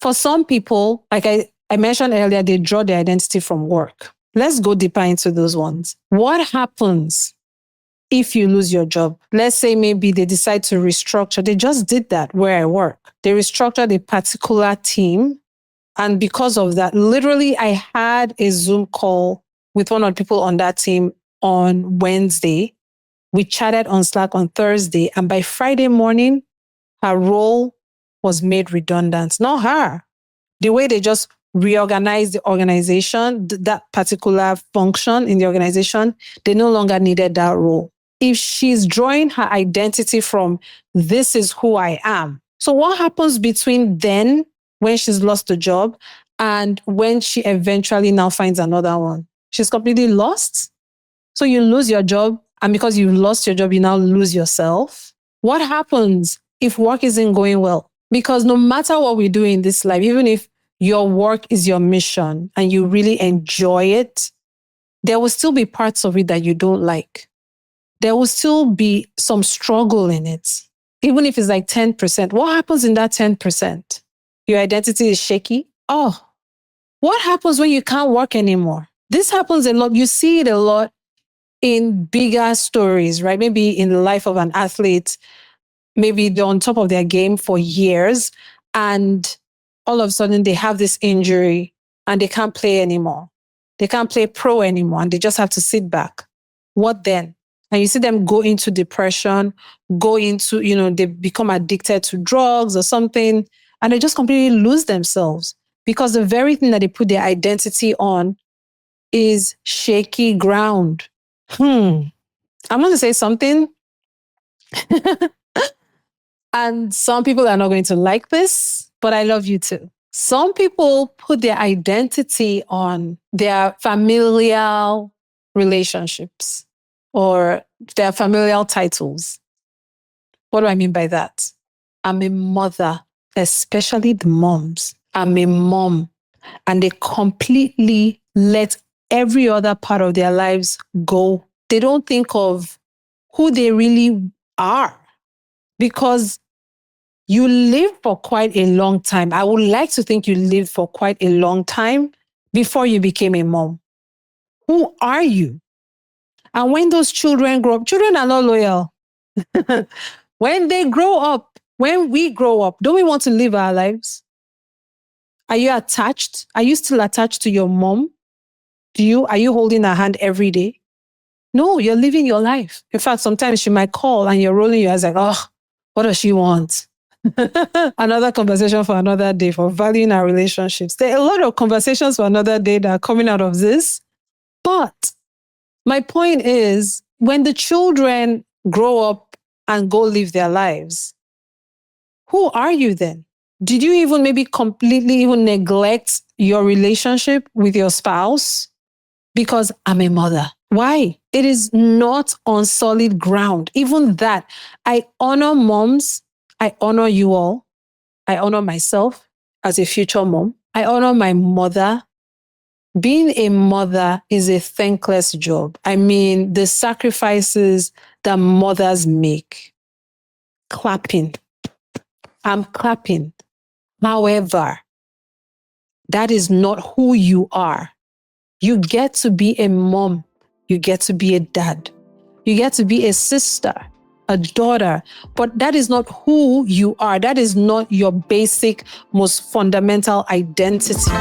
For some people, like I mentioned earlier, they draw their identity from work. Let's go deeper into those ones. What happens if you lose your job? Let's say maybe they decide to restructure. They just did that where I work. They restructured a particular team. And because of that, literally, I had a Zoom call with one of the people on that team on Wednesday. We chatted on Slack on Thursday. And by Friday morning, her role was made redundant. Not her. The way they just reorganized the organization, that particular function in the organization, they no longer needed that role. If she's drawing her identity from, this is who I am. So what happens between then, when she's lost the job, and when she eventually now finds another one? She's completely lost. So you lose your job, and because you lost your job, you now lose yourself. What happens if work isn't going well? Because no matter what we do in this life, even if your work is your mission and you really enjoy it, there will still be parts of it that you don't like. There will still be some struggle in it. Even if it's like 10%, what happens in that 10%? Your identity is shaky. Oh, what happens when you can't work anymore? This happens a lot. You see it a lot in bigger stories, right? Maybe in the life of an athlete, maybe they're on top of their game for years and all of a sudden they have this injury and they can't play anymore. They can't play pro anymore and they just have to sit back. What then? And you see them go into depression, go into, they become addicted to drugs or something, and they just completely lose themselves because the very thing that they put their identity on is shaky ground. I'm going to say something. And some people are not going to like this, but I love you too. Some people put their identity on their familial relationships or their familial titles. What do I mean by that? I'm a mother, especially the moms. I'm a mom. And they completely let every other part of their lives go. They don't think of who they really are because you live for quite a long time. I would like to think you lived for quite a long time before you became a mom. Who are you? And when those children grow up, children are not loyal. When they grow up, when we grow up, don't we want to live our lives? Are you attached? Are you still attached to your mom? Are you holding her hand every day? No, you're living your life. In fact, sometimes she might call and you're rolling your eyes like, oh, what does she want? Another conversation for another day for valuing our relationships. There are a lot of conversations for another day that are coming out of this. But my point is, when the children grow up and go live their lives, who are you then? Did you even maybe completely even neglect your relationship with your spouse? Because I'm a mother. Why? It is not on solid ground. Even that, I honor moms. I honor you all. I honor myself as a future mom. I honor my mother. Being a mother is a thankless job. I mean, the sacrifices that mothers make. Clapping. I'm clapping. However, that is not who you are. You get to be a mom. You get to be a dad. You get to be a sister, a daughter, but that is not who you are. That is not your basic, most fundamental identity.